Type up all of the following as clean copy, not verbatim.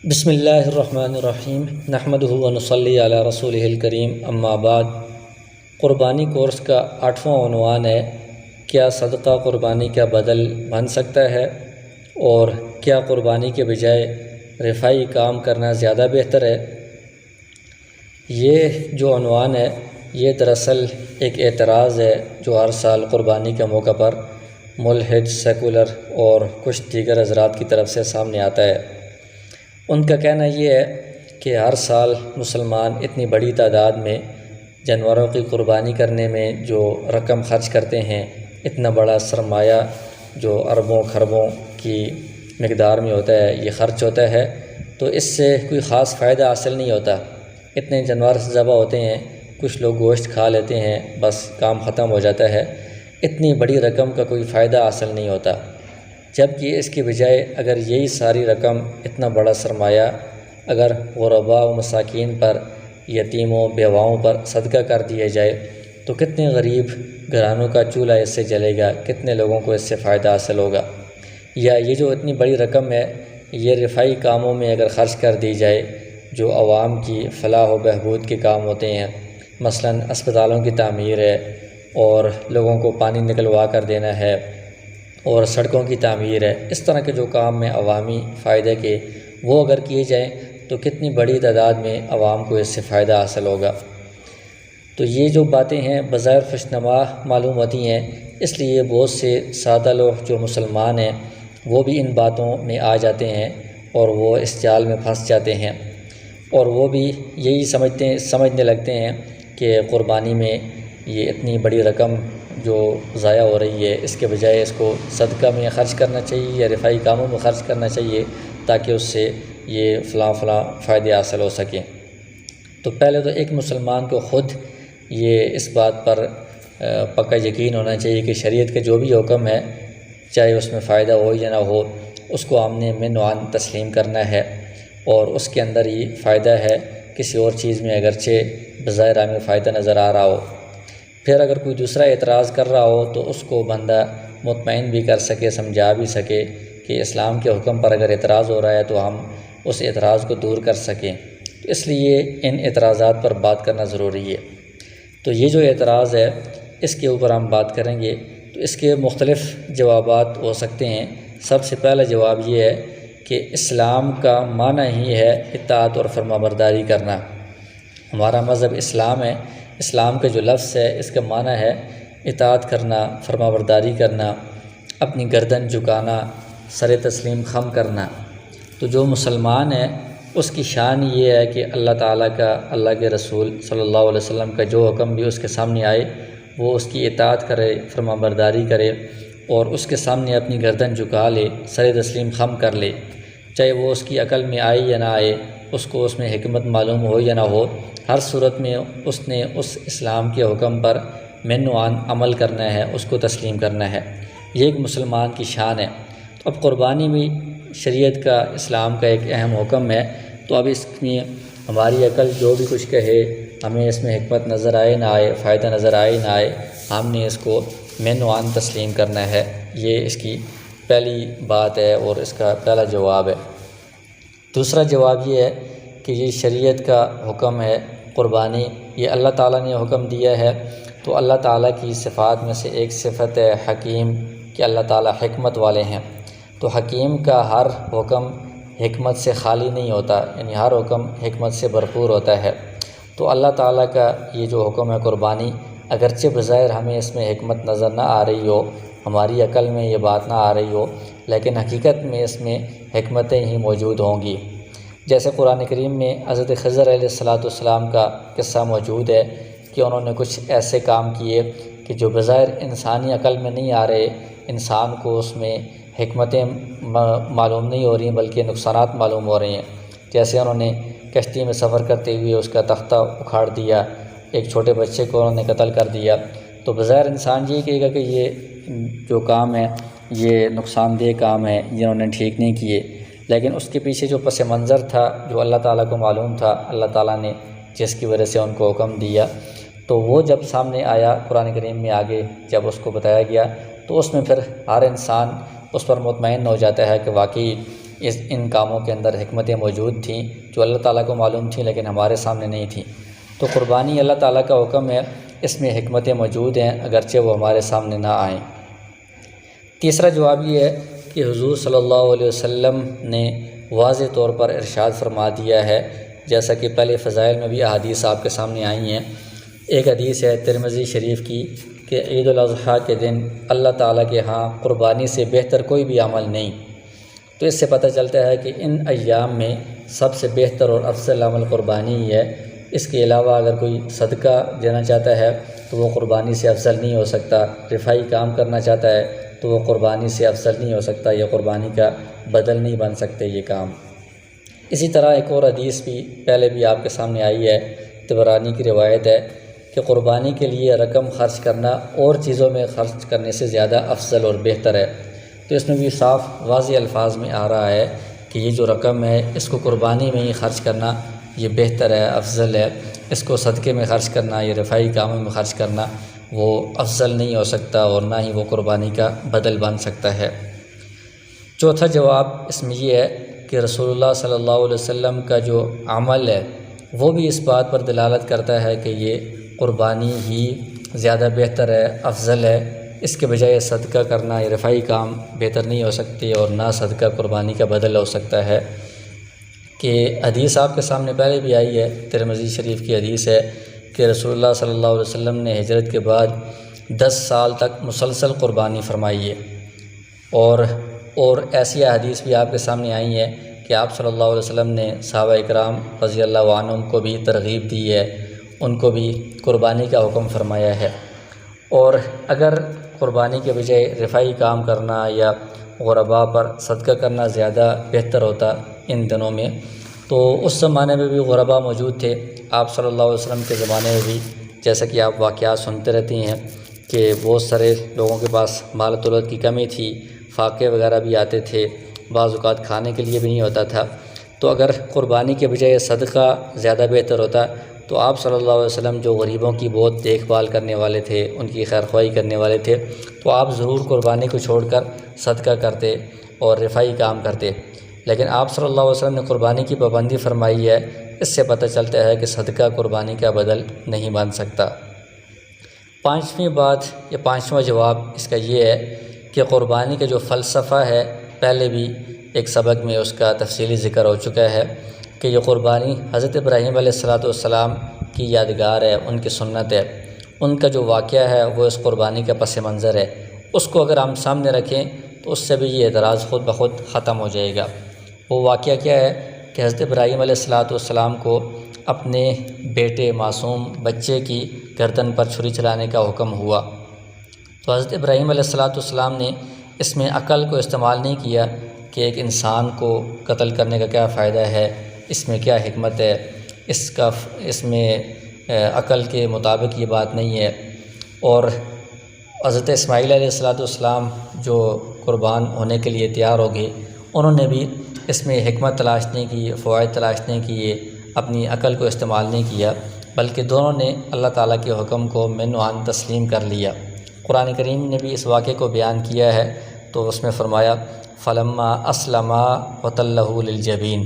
بسم اللہ الرحمن الرحیم نحمدہ و نصلی علی رسولہ الکریم اما بعد۔ قربانی کورس کا 8واں عنوان ہے، کیا صدقہ قربانی کا بدل بن سکتا ہے اور کیا قربانی کے بجائے رفائی کام کرنا زیادہ بہتر ہے؟ یہ جو عنوان ہے یہ دراصل ایک اعتراض ہے جو ہر سال قربانی کے موقع پر ملحد، سیکولر اور کچھ دیگر حضرات کی طرف سے سامنے آتا ہے۔ ان کا کہنا یہ ہے کہ ہر سال مسلمان اتنی بڑی تعداد میں جانوروں کی قربانی کرنے میں جو رقم خرچ کرتے ہیں، اتنا بڑا سرمایہ جو اربوں خربوں کی مقدار میں ہوتا ہے، یہ خرچ ہوتا ہے، تو اس سے کوئی خاص فائدہ حاصل نہیں ہوتا۔ اتنے جانور ذبح ہوتے ہیں، کچھ لوگ گوشت کھا لیتے ہیں، بس کام ختم ہو جاتا ہے، اتنی بڑی رقم کا کوئی فائدہ حاصل نہیں ہوتا۔ جبکہ اس کی بجائے اگر یہی ساری رقم، اتنا بڑا سرمایہ اگر غرباء و مساکین پر، یتیموں بیواؤں پر صدقہ کر دیا جائے تو کتنے غریب گھرانوں کا چولہا اس سے جلے گا، کتنے لوگوں کو اس سے فائدہ حاصل ہوگا۔ یا یہ جو اتنی بڑی رقم ہے یہ رفائی کاموں میں اگر خرچ کر دی جائے جو عوام کی فلاح و بہبود کے کام ہوتے ہیں، مثلاً اسپتالوں کی تعمیر ہے اور لوگوں کو پانی نکلوا کر دینا ہے اور سڑکوں کی تعمیر ہے، اس طرح کے جو کام میں عوامی فائدے کے وہ اگر کیے جائیں تو کتنی بڑی تعداد میں عوام کو اس سے فائدہ حاصل ہوگا۔ تو یہ جو باتیں ہیں بظاہر خوشنما معلوم ہوتی ہیں، اس لیے بہت سے سادہ لوگ جو مسلمان ہیں وہ بھی ان باتوں میں آ جاتے ہیں اور وہ اس جال میں پھنس جاتے ہیں، اور وہ بھی یہی سمجھنے لگتے ہیں کہ قربانی میں یہ اتنی بڑی رقم جو ضائع ہو رہی ہے، اس کے بجائے اس کو صدقہ میں خرچ کرنا چاہیے یا رفائی کاموں میں خرچ کرنا چاہیے تاکہ اس سے یہ فلاں فائدے حاصل ہو سکیں۔ تو پہلے تو ایک مسلمان کو خود یہ اس بات پر پکا یقین ہونا چاہیے کہ شریعت کا جو بھی حکم ہے، چاہے اس میں فائدہ ہو یا نہ ہو، اس کو ہم نے من وعن تسلیم کرنا ہے، اور اس کے اندر ہی فائدہ ہے، کسی اور چیز میں اگرچہ بظاہر ہمیں فائدہ نظر آ رہا ہو۔ پھر اگر کوئی دوسرا اعتراض کر رہا ہو تو اس کو بندہ مطمئن بھی کر سکے، سمجھا بھی سکے کہ اسلام کے حکم پر اگر اعتراض ہو رہا ہے تو ہم اس اعتراض کو دور کر سکیں، اس لیے ان اعتراضات پر بات کرنا ضروری ہے۔ تو یہ جو اعتراض ہے اس کے اوپر ہم بات کریں گے، تو اس کے مختلف جوابات ہو سکتے ہیں۔ سب سے پہلا جواب یہ ہے کہ اسلام کا معنی ہی ہے اطاعت اور فرمانبرداری کرنا۔ ہمارا مذہب اسلام ہے، اسلام کا جو لفظ ہے اس کا معنی ہے اطاعت کرنا، فرمانبرداری کرنا، اپنی گردن جھکانا، سر تسلیم خم کرنا۔ تو جو مسلمان ہے اس کی شان یہ ہے کہ اللہ تعالیٰ کا، اللہ کے رسول صلی اللہ علیہ وسلم کا جو حکم بھی اس کے سامنے آئے وہ اس کی اطاعت کرے، فرمانبرداری کرے اور اس کے سامنے اپنی گردن جھکا لے، سر تسلیم خم کر لے، چاہے وہ اس کی عقل میں آئے یا نہ آئے، اس کو اس میں حکمت معلوم ہو یا نہ ہو، ہر صورت میں اس نے اس اسلام کے حکم پر من وعن عمل کرنا ہے، اس کو تسلیم کرنا ہے۔ یہ ایک مسلمان کی شان ہے۔ تو اب قربانی بھی شریعت کا، اسلام کا ایک اہم حکم ہے، تو اب اس میں ہماری عقل جو بھی کچھ کہے، ہمیں اس میں حکمت نظر آئے نہ آئے، فائدہ نظر آئے نہ آئے، ہم نے اس کو من وعن تسلیم کرنا ہے۔ یہ اس کی پہلی بات ہے اور اس کا پہلا جواب ہے۔ دوسرا جواب یہ ہے کہ یہ شریعت کا حکم ہے قربانی، یہ اللہ تعالیٰ نے حکم دیا ہے، تو اللہ تعالیٰ کی صفات میں سے ایک صفت ہے حکیم، کہ اللہ تعالیٰ حکمت والے ہیں۔ تو حکیم کا ہر حکم حکمت سے خالی نہیں ہوتا، یعنی ہر حکم حکمت سے بھرپور ہوتا ہے۔ تو اللہ تعالیٰ کا یہ جو حکم ہے قربانی، اگرچہ بظاہر ہمیں اس میں حکمت نظر نہ آ رہی ہو، ہماری عقل میں یہ بات نہ آ رہی ہو، لیکن حقیقت میں اس میں حکمتیں ہی موجود ہوں گی۔ جیسے قرآن کریم میں حضرت خضر علیہ السلام کا قصہ موجود ہے کہ انہوں نے کچھ ایسے کام کیے کہ جو بظاہر انسانی عقل میں نہیں آ رہے، انسان کو اس میں حکمتیں معلوم نہیں ہو رہی بلکہ نقصانات معلوم ہو رہے ہیں۔ جیسے انہوں نے کشتی میں سفر کرتے ہوئے اس کا تختہ اکھاڑ دیا، ایک چھوٹے بچے کو انہوں نے قتل کر دیا۔ تو بظاہر انسان یہ کہے گا کہ یہ جو کام ہے یہ نقصان دہ کام ہے، یہ انہوں نے ٹھیک نہیں کیے، لیکن اس کے پیچھے جو پس منظر تھا جو اللہ تعالیٰ کو معلوم تھا، اللہ تعالیٰ نے جس کی وجہ سے ان کو حکم دیا، تو وہ جب سامنے آیا قرآن کریم میں آگے جب اس کو بتایا گیا تو اس میں پھر ہر انسان اس پر مطمئن ہو جاتا ہے کہ واقعی ان کاموں کے اندر حکمتیں موجود تھیں جو اللہ تعالیٰ کو معلوم تھیں لیکن ہمارے سامنے نہیں تھیں۔ تو قربانی اللہ تعالیٰ کا حکم ہے، اس میں حکمتیں موجود ہیں اگرچہ وہ ہمارے سامنے نہ آئیں۔ تیسرا جواب یہ ہے کہ حضور صلی اللہ علیہ وسلم نے واضح طور پر ارشاد فرما دیا ہے، جیسا کہ پہلے فضائل میں بھی احادیث آپ کے سامنے آئی ہیں۔ ایک حدیث ہے ترمذی شریف کی کہ عید الاضحیٰ کے دن اللہ تعالیٰ کے ہاں قربانی سے بہتر کوئی بھی عمل نہیں۔ تو اس سے پتہ چلتا ہے کہ ان ایام میں سب سے بہتر اور افضل عمل قربانی ہی ہے۔ اس کے علاوہ اگر کوئی صدقہ دینا چاہتا ہے تو وہ قربانی سے افضل نہیں ہو سکتا، رفائی کام کرنا چاہتا ہے تو وہ قربانی سے افضل نہیں ہو سکتا، یہ قربانی کا بدل نہیں بن سکتے یہ کام۔ اسی طرح ایک اور حدیث بھی پہلے بھی آپ کے سامنے آئی ہے، طبرانی کی روایت ہے کہ قربانی کے لیے رقم خرچ کرنا اور چیزوں میں خرچ کرنے سے زیادہ افضل اور بہتر ہے۔ تو اس میں بھی صاف واضح الفاظ میں آ رہا ہے کہ یہ جو رقم ہے اس کو قربانی میں ہی خرچ کرنا یہ بہتر ہے، افضل ہے۔ اس کو صدقے میں خرچ کرنا یا رفائی کاموں میں خرچ کرنا وہ افضل نہیں ہو سکتا اور نہ ہی وہ قربانی کا بدل بن سکتا ہے۔ چوتھا جواب اس میں یہ ہے کہ رسول اللہ صلی اللہ علیہ وسلم کا جو عمل ہے وہ بھی اس بات پر دلالت کرتا ہے کہ یہ قربانی ہی زیادہ بہتر ہے، افضل ہے۔ اس کے بجائے صدقہ کرنا یا رفائی کام بہتر نہیں ہو سکتے اور نہ صدقہ قربانی کا بدل ہو سکتا ہے۔ کہ حدیث آپ کے سامنے پہلے بھی آئی ہے، ترمذی شریف کی حدیث ہے کہ رسول اللہ صلی اللہ علیہ وسلم نے ہجرت کے بعد 10 سال تک مسلسل قربانی فرمائی ہے، اور ایسی حدیث بھی آپ کے سامنے آئی ہیں کہ آپ صلی اللہ علیہ وسلم نے صحابہ اکرام رضی اللہ عنہم کو بھی ترغیب دی ہے، ان کو بھی قربانی کا حکم فرمایا ہے۔ اور اگر قربانی کے بجائے رفائی کام کرنا یا غرباء پر صدقہ کرنا زیادہ بہتر ہوتا ان دنوں میں، تو اس زمانے میں بھی غرباء موجود تھے۔ آپ صلی اللہ علیہ وسلم کے زمانے میں بھی جیسا کہ آپ واقعات سنتے رہتے ہیں کہ بہت سارے لوگوں کے پاس مال و دولت کی کمی تھی، فاقے وغیرہ بھی آتے تھے، بعض اوقات کھانے کے لیے بھی نہیں ہوتا تھا۔ تو اگر قربانی کے بجائے صدقہ زیادہ بہتر ہوتا تو آپ صلی اللہ علیہ وسلم جو غریبوں کی بہت دیکھ بھال کرنے والے تھے، ان کی خیرخواہی کرنے والے تھے، تو آپ ضرور قربانی کو چھوڑ کر صدقہ کرتے اور رفائی کام کرتے۔ لیکن آپ صلی اللہ علیہ وسلم نے قربانی کی پابندی فرمائی ہے، اس سے پتہ چلتا ہے کہ صدقہ قربانی کا بدل نہیں بن سکتا۔ پانچویں بات یا پانچواں جواب اس کا یہ ہے کہ قربانی کا جو فلسفہ ہے پہلے بھی ایک سبق میں اس کا تفصیلی ذکر ہو چکا ہے کہ یہ قربانی حضرت ابراہیم علیہ السلام کی یادگار ہے، ان کی سنت ہے، ان کا جو واقعہ ہے وہ اس قربانی کا پس منظر ہے۔ اس کو اگر ہم سامنے رکھیں تو اس سے بھی یہ اعتراض خود بخود ختم ہو جائے گا۔ وہ واقعہ کیا ہے کہ حضرت ابراہیم علیہ السلام کو اپنے بیٹے معصوم بچے کی گردن پر چھری چلانے کا حکم ہوا، تو حضرت ابراہیم علیہ السلام نے اس میں عقل کو استعمال نہیں کیا کہ ایک انسان کو قتل کرنے کا کیا فائدہ ہے، اس میں کیا حکمت ہے، اس میں عقل کے مطابق یہ بات نہیں ہے۔ اور حضرت اسماعیل علیہ السلام جو قربان ہونے کے لیے تیار ہو گئے، انہوں نے بھی اس میں حکمت تلاش نہیں کی، فوائد تلاش نہیں کیے، اپنی عقل کو استعمال نہیں کیا، بلکہ دونوں نے اللہ تعالیٰ کے حکم کو من و عن تسلیم کر لیا۔ قرآن کریم نے بھی اس واقعے کو بیان کیا ہے، تو اس میں فرمایا فلما اسلما وتلہ للجبین۔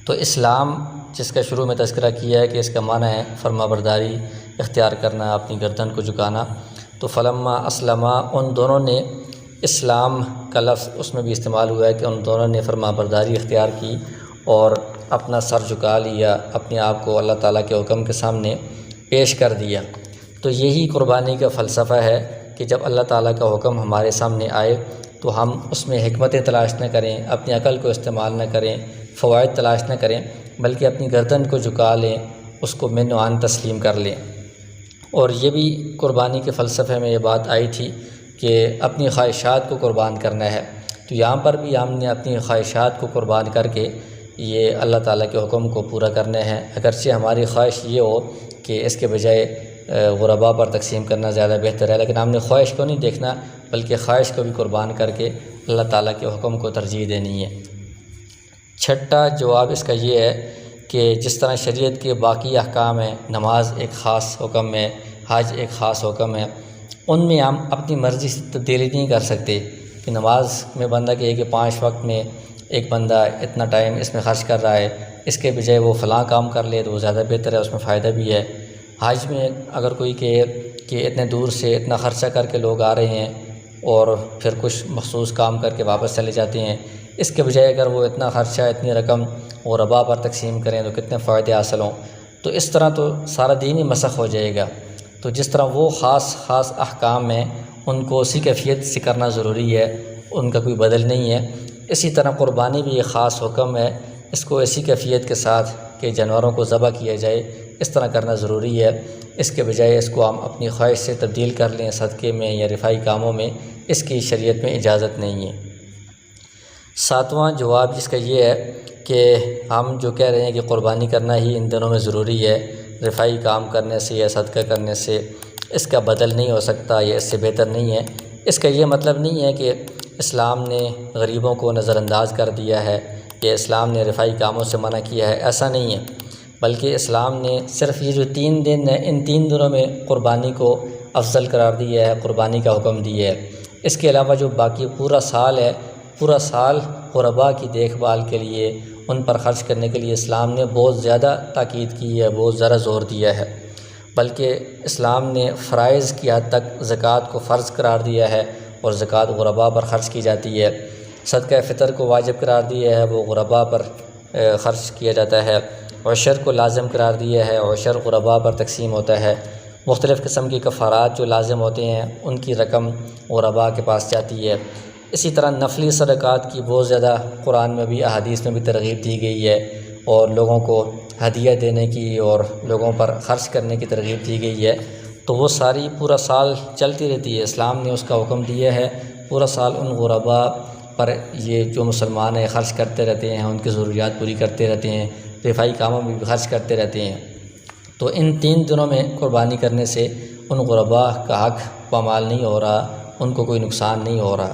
تو اسلام جس کا شروع میں تذکرہ کیا ہے کہ اس کا معنی ہے فرما برداری اختیار کرنا، اپنی گردن کو جھکانا، تو فلما اسلما ان دونوں نے، اسلام کا لفظ اس میں بھی استعمال ہوا ہے کہ ان دونوں نے فرما برداری اختیار کی اور اپنا سر جھکا لیا، اپنے آپ کو اللہ تعالیٰ کے حکم کے سامنے پیش کر دیا۔ تو یہی قربانی کا فلسفہ ہے کہ جب اللہ تعالیٰ کا حکم ہمارے سامنے آئے تو ہم اس میں حکمتیں تلاش نہ کریں، اپنی عقل کو استعمال نہ کریں، فوائد تلاش نہ کریں، بلکہ اپنی گردن کو جھکا لیں، اس کو من و عن تسلیم کر لیں۔ اور یہ بھی قربانی کے فلسفے میں یہ بات آئی تھی کہ اپنی خواہشات کو قربان کرنا ہے۔ تو یہاں پر بھی ہم نے اپنی خواہشات کو قربان کر کے یہ اللہ تعالیٰ کے حکم کو پورا کرنا ہے، اگرچہ ہماری خواہش یہ ہو کہ اس کے بجائے غرباء پر تقسیم کرنا زیادہ بہتر ہے، لیکن ہم نے خواہش کو نہیں دیکھنا بلکہ خواہش کو بھی قربان کر کے اللہ تعالیٰ کے حکم کو ترجیح دینی ہے۔ چھٹا جواب اس کا یہ ہے کہ جس طرح شریعت کے باقی احکام ہیں، نماز ایک خاص حکم ہے، حج ایک خاص حکم ہے، ان میں ہم اپنی مرضی سے تبدیلی نہیں کر سکتے کہ نماز میں بندہ کہے کہ 5 وقت میں ایک بندہ اتنا ٹائم اس میں خرچ کر رہا ہے، اس کے بجائے وہ فلاں کام کر لے تو وہ زیادہ بہتر ہے، اس میں فائدہ بھی ہے۔ حج میں اگر کوئی کہ اتنے دور سے اتنا خرچہ کر کے لوگ آ رہے ہیں اور پھر کچھ مخصوص کام کر کے واپس چلے جاتے ہیں، اس کے بجائے اگر وہ اتنا خرچہ اتنی رقم غرباء پر تقسیم کریں تو کتنے فائدے حاصل ہوں۔ تو اس طرح تو سارا دین ہی مسخ ہو جائے گا۔ تو جس طرح وہ خاص احکام ہیں ان کو اسی کیفیت سے کرنا ضروری ہے، ان کا کوئی بدل نہیں ہے، اسی طرح قربانی بھی ایک خاص حکم ہے، اس کو اسی کیفیت کے ساتھ کہ جانوروں کو ذبح کیا جائے اس طرح کرنا ضروری ہے۔ اس کے بجائے اس کو ہم اپنی خواہش سے تبدیل کر لیں صدقے میں یا رفائی کاموں میں، اس کی شریعت میں اجازت نہیں ہے۔ ساتواں جواب جس کا یہ ہے کہ ہم جو کہہ رہے ہیں کہ قربانی کرنا ہی ان دنوں میں ضروری ہے، رفائی کام کرنے سے یا صدقہ کرنے سے اس کا بدل نہیں ہو سکتا یا اس سے بہتر نہیں ہے، اس کا یہ مطلب نہیں ہے کہ اسلام نے غریبوں کو نظر انداز کر دیا ہے کہ اسلام نے رفائی کاموں سے منع کیا ہے، ایسا نہیں ہے، بلکہ اسلام نے صرف یہ جو 3 دن ہیں ان 3 دنوں میں قربانی کو افضل قرار دیا ہے، قربانی کا حکم دیا ہے۔ اس کے علاوہ جو باقی پورا سال ہے، پورا سال غرباء کی دیکھ بھال کے لیے، ان پر خرچ کرنے کے لیے اسلام نے بہت زیادہ تاکید کی ہے، بہت زیادہ زور دیا ہے، بلکہ اسلام نے فرائض کی حد تک زکوٰۃ کو فرض قرار دیا ہے اور زکوٰۃ غرباء پر خرچ کی جاتی ہے۔ صدقہ فطر کو واجب قرار دیا ہے، وہ غرباء پر خرچ کیا جاتا ہے۔ عشر کو لازم قرار دیا ہے، عشر غرباء پر تقسیم ہوتا ہے۔ مختلف قسم کی کفارات جو لازم ہوتے ہیں ان کی رقم غرباء کے پاس جاتی ہے۔ اسی طرح نفلی صدقات کی بہت زیادہ قرآن میں بھی احادیث میں بھی ترغیب دی گئی ہے، اور لوگوں کو ہدیہ دینے کی اور لوگوں پر خرچ کرنے کی ترغیب دی گئی ہے۔ تو وہ ساری پورا سال چلتی رہتی ہے، اسلام نے اس کا حکم دیا ہے، پورا سال ان غرباء پر یہ جو مسلمان ہیں خرچ کرتے رہتے ہیں، ان کی ضروریات پوری کرتے رہتے ہیں، رفائی کاموں میں بھی خرچ کرتے رہتے ہیں۔ تو ان 3 دنوں میں قربانی کرنے سے ان غرباء کا حق پامال نہیں ہو رہا، ان کو کوئی نقصان نہیں ہو رہا۔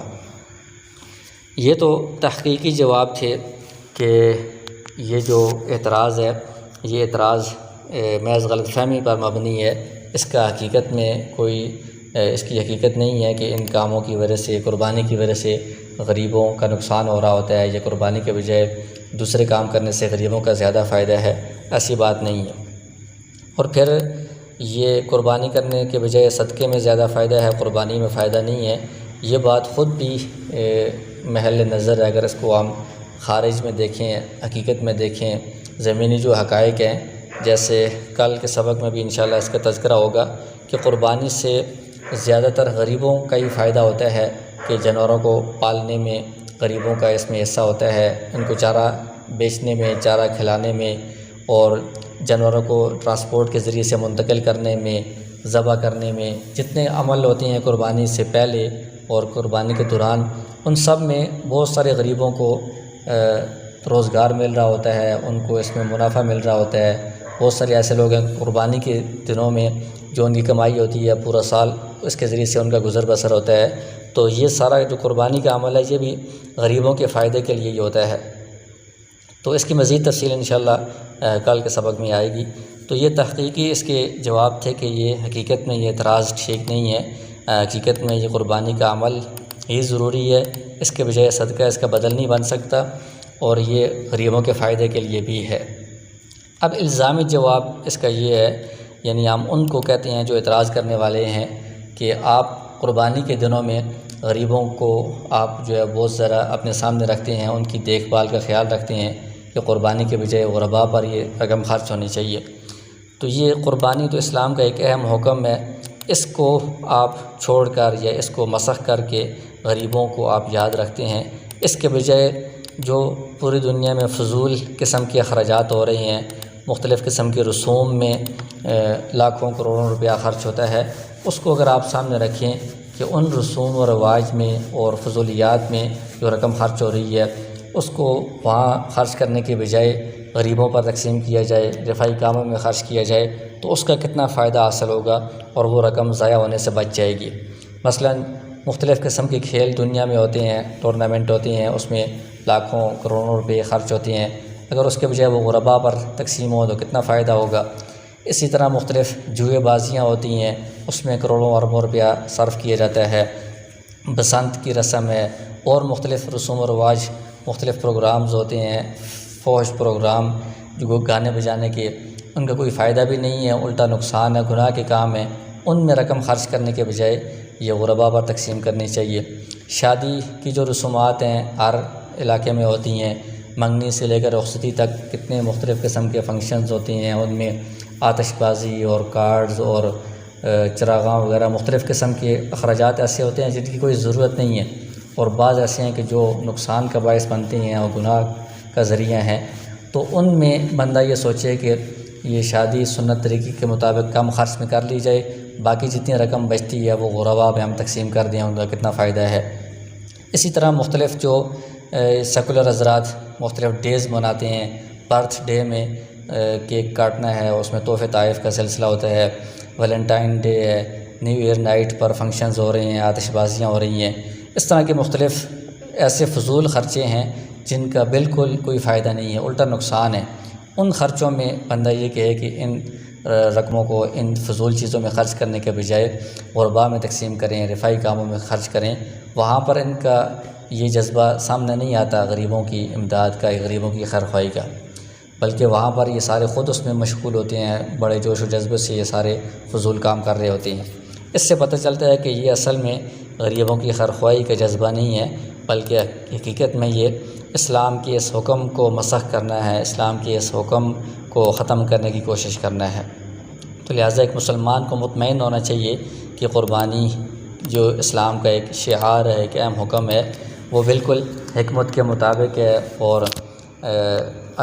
یہ تو تحقیقی جواب تھے کہ یہ جو اعتراض ہے یہ اعتراض محض غلط فہمی پر مبنی ہے، اس کا حقیقت میں کوئی اس کی حقیقت نہیں ہے کہ ان کاموں کی وجہ سے، قربانی کی وجہ سے غریبوں کا نقصان ہو رہا ہوتا ہے یا قربانی کے بجائے دوسرے کام کرنے سے غریبوں کا زیادہ فائدہ ہے، ایسی بات نہیں ہے۔ اور پھر یہ قربانی کرنے کے بجائے صدقے میں زیادہ فائدہ ہے، قربانی میں فائدہ نہیں ہے، یہ بات خود بھی محل نظر ہے۔ اگر اس کو ہم خارج میں دیکھیں، حقیقت میں دیکھیں، زمینی جو حقائق ہیں، جیسے کل کے سبق میں بھی انشاءاللہ اس کا تذکرہ ہوگا کہ قربانی سے زیادہ تر غریبوں کا ہی فائدہ ہوتا ہے کہ جانوروں کو پالنے میں غریبوں کا اس میں حصہ ہوتا ہے، ان کو چارہ بیچنے میں، چارہ کھلانے میں، اور جانوروں کو ٹرانسپورٹ کے ذریعے سے منتقل کرنے میں، ذبح کرنے میں، جتنے عمل ہوتے ہیں قربانی سے پہلے اور قربانی کے دوران، ان سب میں بہت سارے غریبوں کو روزگار مل رہا ہوتا ہے، ان کو اس میں منافع مل رہا ہوتا ہے۔ بہت سارے ایسے لوگ ہیں قربانی کے دنوں میں جو ان کی کمائی ہوتی ہے پورا سال اس کے ذریعے سے ان کا گزر بسر ہوتا ہے۔ تو یہ سارا جو قربانی کا عمل ہے یہ بھی غریبوں کے فائدے کے لیے ہی ہوتا ہے۔ تو اس کی مزید تفصیل انشاءاللہ کل کے سبق میں آئے گی۔ تو یہ تحقیقی اس کے جواب تھے کہ یہ حقیقت میں یہ اعتراض ٹھیک نہیں ہے، حقیقت میں یہ قربانی کا عمل ہی ضروری ہے، اس کے بجائے صدقہ اس کا بدل نہیں بن سکتا، اور یہ غریبوں کے فائدے کے لیے بھی ہے۔ اب الزامی جواب اس کا یہ ہے، یعنی ہم ان کو کہتے ہیں جو اعتراض کرنے والے ہیں کہ آپ قربانی کے دنوں میں غریبوں کو آپ جو ہے بہت ذرا اپنے سامنے رکھتے ہیں، ان کی دیکھ بھال کا خیال رکھتے ہیں کہ قربانی کے بجائے غرباء پر یہ رقم خرچ ہونی چاہیے۔ تو یہ قربانی تو اسلام کا ایک اہم حکم ہے، اس کو آپ چھوڑ کر یا اس کو مسخ کر کے غریبوں کو آپ یاد رکھتے ہیں، اس کے بجائے جو پوری دنیا میں فضول قسم کے اخراجات ہو رہے ہیں، مختلف قسم کے رسوم میں لاکھوں کروڑوں روپیہ خرچ ہوتا ہے، اس کو اگر آپ سامنے رکھیں کہ ان رسوم و رواج میں اور فضولیات میں جو رقم خرچ ہو رہی ہے اس کو وہاں خرچ کرنے کے بجائے غریبوں پر تقسیم کیا جائے، رفائی کاموں میں خرچ کیا جائے، تو اس کا کتنا فائدہ حاصل ہوگا اور وہ رقم ضائع ہونے سے بچ جائے گی۔ مثلا مختلف قسم کے کھیل دنیا میں ہوتے ہیں، ٹورنامنٹ ہوتے ہیں، اس میں لاکھوں کروڑوں روپے خرچ ہوتے ہیں، اگر اس کے بجائے وہ غرباء پر تقسیم ہو تو کتنا فائدہ ہوگا۔ اسی طرح مختلف جوئے بازیاں ہوتی ہیں، اس میں کروڑوں اربوں روپیہ صرف کیا جاتا ہے، بسنت کی رسم ہے، اور مختلف رسوم و رواج مختلف پروگرامز ہوتے ہیں، فحش پروگرام جو گانے بجانے کے، ان کا کوئی فائدہ بھی نہیں ہے، الٹا نقصان ہے، گناہ کے کام ہیں۔ ان میں رقم خرچ کرنے کے بجائے یہ غرباء پر تقسیم کرنی چاہیے۔ شادی کی جو رسومات ہیں ہر علاقے میں ہوتی ہیں، منگنی سے لے کر رخصتی تک کتنے مختلف قسم کے فنکشنز ہوتے ہیں، ان میں آتش بازی اور کارڈز اور چراغاں وغیرہ مختلف قسم کے اخراجات ایسے ہوتے ہیں جن کی کوئی ضرورت نہیں ہے، اور بعض ایسے ہیں کہ جو نقصان کا باعث بنتے ہیں اور گناہ کا ذریعہ ہیں۔ تو ان میں بندہ یہ سوچے کہ یہ شادی سنت طریقے کے مطابق کم خرچ میں کر لی جائے، باقی جتنی رقم بچتی ہے وہ غرباء میں ہم تقسیم کر دیں، ان کا کتنا فائدہ ہے۔ اسی طرح مختلف جو سیکولر حضرات مختلف ڈیز مناتے ہیں، برتھ ڈے میں کیک کاٹنا ہے، اس میں تحفے تحائف کا سلسلہ ہوتا ہے، ویلنٹائن ڈے ہے، نیو ایئر نائٹ پر فنکشنز ہو رہے ہیں، آتش بازیاں ہو رہی ہیں، اس طرح کے مختلف ایسے فضول خرچے ہیں جن کا بالکل کوئی فائدہ نہیں ہے، الٹا نقصان ہے۔ ان خرچوں میں بندہ یہ کہے کہ ان رقموں کو ان فضول چیزوں میں خرچ کرنے کے بجائے غرباء میں تقسیم کریں، رفاہی کاموں میں خرچ کریں، وہاں پر ان کا یہ جذبہ سامنے نہیں آتا غریبوں کی امداد کا، غریبوں کی خیرخواہی کا، بلکہ وہاں پر یہ سارے خود اس میں مشغول ہوتے ہیں، بڑے جوش و جذبے سے یہ سارے فضول کام کر رہے ہوتے ہیں۔ اس سے پتہ چلتا ہے کہ یہ اصل میں غریبوں کی خیرخواہی کا جذبہ نہیں ہے، بلکہ حقیقت میں یہ اسلام کے اس حکم کو مسخ کرنا ہے، اسلام کے اس حکم کو ختم کرنے کی کوشش کرنا ہے۔ تو لہٰذا ایک مسلمان کو مطمئن ہونا چاہیے کہ قربانی جو اسلام کا ایک شعار ہے، ایک اہم حکم ہے، وہ بالکل حکمت کے مطابق ہے، اور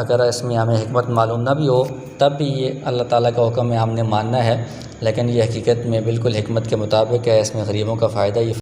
اگر اس میں ہمیں حکمت معلوم نہ بھی ہو تب بھی یہ اللہ تعالیٰ کا حکم ہے، ہم نے ماننا ہے، لیکن یہ حقیقت میں بالکل حکمت کے مطابق ہے، اس میں غریبوں کا فائدہ ہی